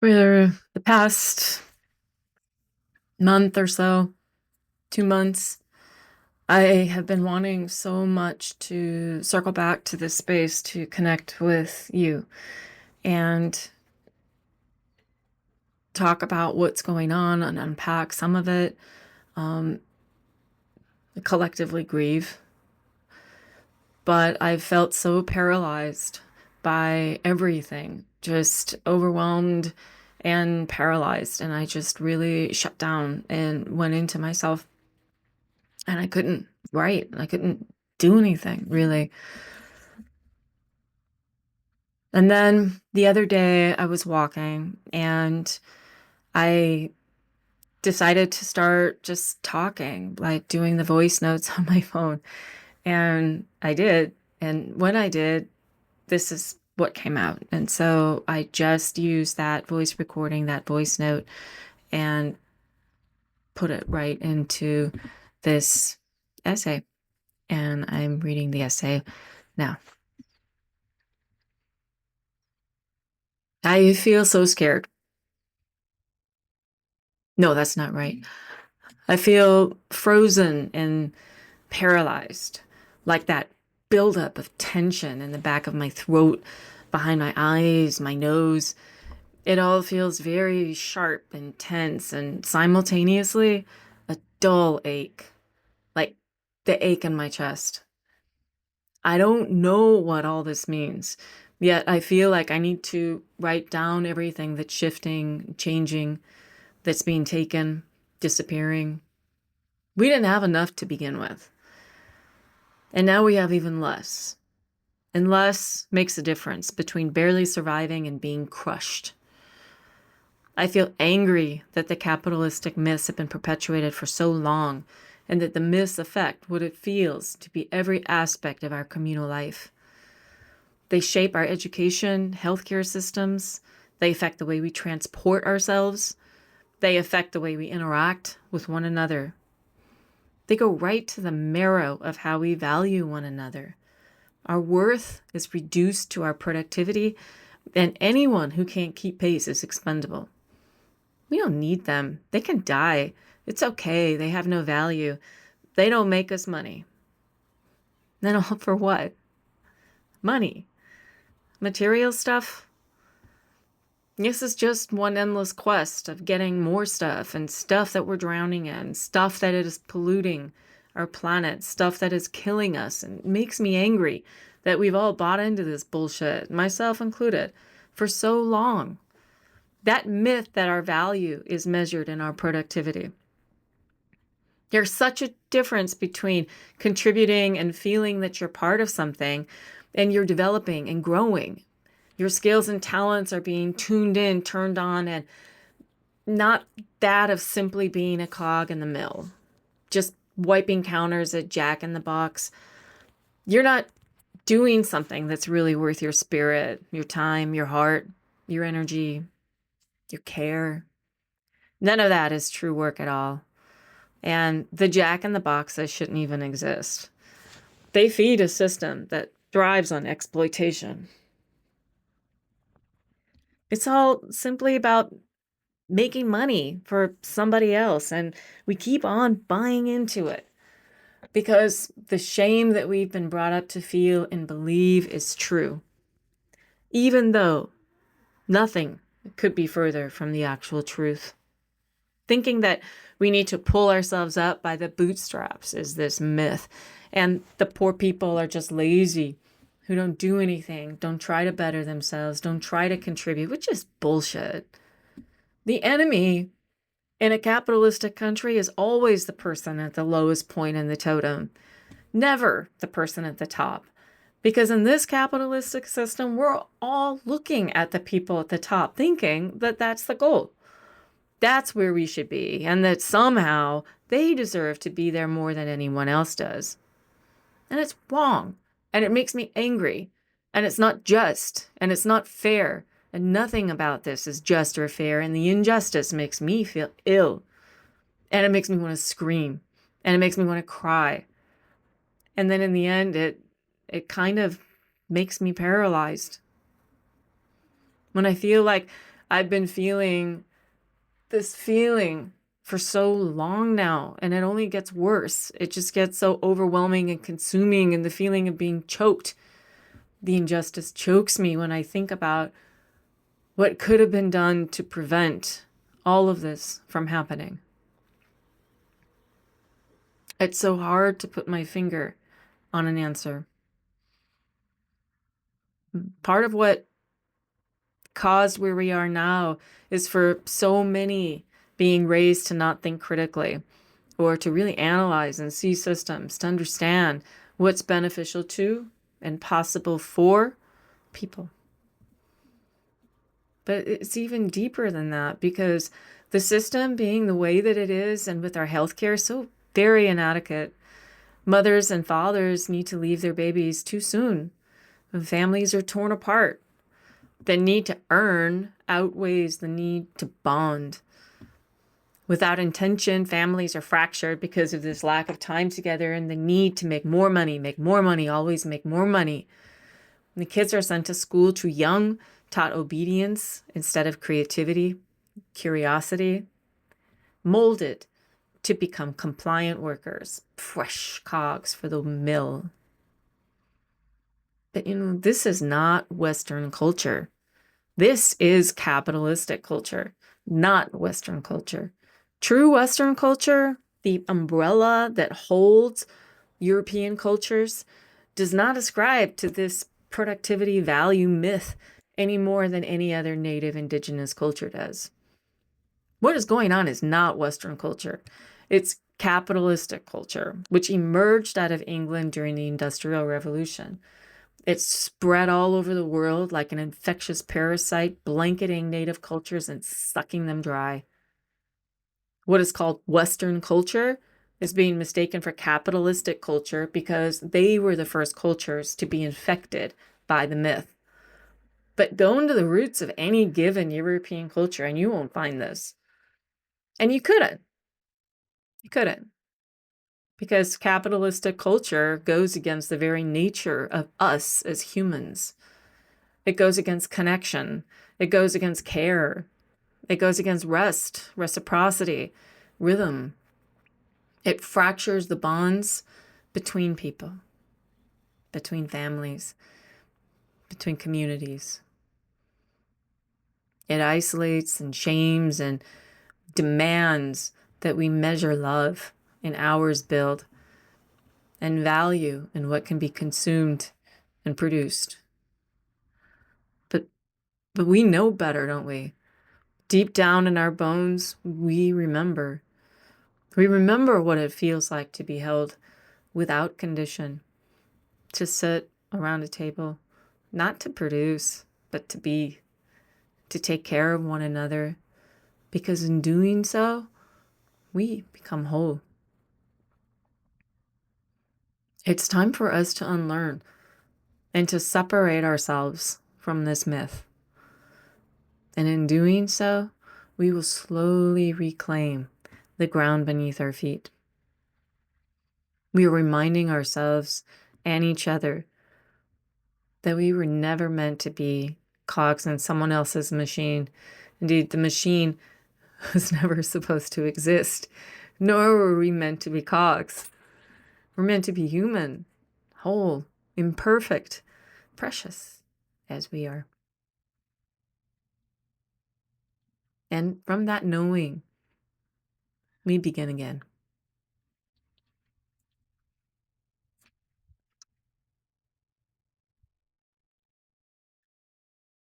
For the past month or so, 2 months, I have been wanting so much to circle back to this space to connect with you and talk about what's going on and unpack some of it, um, collectively grieve. But I've felt so paralyzed by everything, just overwhelmed and paralyzed. And I just really shut down and went into myself, and I couldn't write. I couldn't do anything really. And then the other day I was walking and I decided to start just talking, like doing the voice notes on my phone. And I did. And when I did, this is what came out. And so I just used that voice recording, that voice note, and put it right into this essay. And I'm reading the essay now. I feel so scared. No, that's not right. I feel frozen and paralyzed, like that buildup of tension in the back of my throat, behind my eyes, my nose. It all feels very sharp and tense, and simultaneously a dull ache, like the ache in my chest. I don't know what all this means, yet I feel like I need to write down everything that's shifting, changing, that's being taken, disappearing. We didn't have enough to begin with, and now we have even less. And less makes a difference between barely surviving and being crushed. I feel angry that the capitalistic myths have been perpetuated for so long, and that the myths affect what it feels to be every aspect of our communal life. They shape our education, healthcare systems. They affect the way we transport ourselves. They affect the way we interact with one another. They go right to the marrow of how we value one another. Our worth is reduced to our productivity, and anyone who can't keep pace is expendable. We don't need them. They can die. It's okay. They have no value. They don't make us money. Then all for what? Money. Material stuff? This is just one endless quest of getting more stuff, and stuff that we're drowning in, stuff that is polluting our planet, stuff that is killing us, and it makes me angry that we've all bought into this bullshit, myself included, for so long. That myth that our value is measured in our productivity. There's such a difference between contributing and feeling that you're part of something and you're developing and growing. Your skills and talents are being tuned in, turned on, and not that of simply being a cog in the mill, just wiping counters at Jack in the Box. You're not doing something that's really worth your spirit, your time, your heart, your energy, your care. None of that is true work at all. And the Jack in the Boxes shouldn't even exist. They feed a system that thrives on exploitation. It's all simply about making money for somebody else, and we keep on buying into it because the shame that we've been brought up to feel and believe is true, even though nothing could be further from the actual truth. Thinking that we need to pull ourselves up by the bootstraps is this myth, and the poor people are just lazy, who don't do anything, don't try to better themselves, don't try to contribute, which is bullshit. The enemy in a capitalistic country is always the person at the lowest point in the totem, never the person at the top. Because in this capitalistic system, we're all looking at the people at the top, thinking that that's the goal. That's where we should be, and that somehow they deserve to be there more than anyone else does. And it's wrong, and it makes me angry, and it's not just, and it's not fair, and nothing about this is just or fair, and the injustice makes me feel ill, and it makes me want to scream, and it makes me want to cry. And then in the end, it kind of makes me paralyzed. When I feel like I've been feeling this feeling for so long now, and it only gets worse. It just gets so overwhelming and consuming, and the feeling of being choked. The injustice chokes me when I think about what could have been done to prevent all of this from happening. It's so hard to put my finger on an answer. Part of what caused where we are now is for so many being raised to not think critically or to really analyze and see systems, to understand what's beneficial to and possible for people. But it's even deeper than that, because the system being the way that it is, and with our healthcare so very inadequate, mothers and fathers need to leave their babies too soon. Families are torn apart. The need to earn outweighs the need to bond. Without intention, families are fractured because of this lack of time together and the need to make more money, always make more money. And the kids are sent to school too young, taught obedience instead of creativity, curiosity, molded to become compliant workers, fresh cogs for the mill. But this is not Western culture. This is capitalistic culture, not Western culture. True Western culture, the umbrella that holds European cultures, does not ascribe to this productivity value myth any more than any other native indigenous culture does. What is going on is not Western culture. It's capitalistic culture, which emerged out of England during the Industrial Revolution. It's spread all over the world like an infectious parasite, blanketing native cultures and sucking them dry. What is called Western culture is being mistaken for capitalistic culture because they were the first cultures to be infected by the myth. But go into the roots of any given European culture and you won't find this. And you couldn't. You couldn't. Because capitalistic culture goes against the very nature of us as humans. It goes against connection. It goes against care. It goes against rest, reciprocity, rhythm. It fractures the bonds between people, between families, between communities. It isolates and shames and demands that we measure love in hours billed and value in what can be consumed and produced. But we know better, don't we? Deep down in our bones, we remember. We remember what it feels like to be held without condition, to sit around a table, not to produce, but to be, to take care of one another, because in doing so, we become whole. It's time for us to unlearn and to separate ourselves from this myth. And in doing so, we will slowly reclaim the ground beneath our feet. We are reminding ourselves and each other that we were never meant to be cogs in someone else's machine. Indeed, the machine was never supposed to exist, nor were we meant to be cogs. We're meant to be human, whole, imperfect, precious as we are. And from that knowing, we begin again.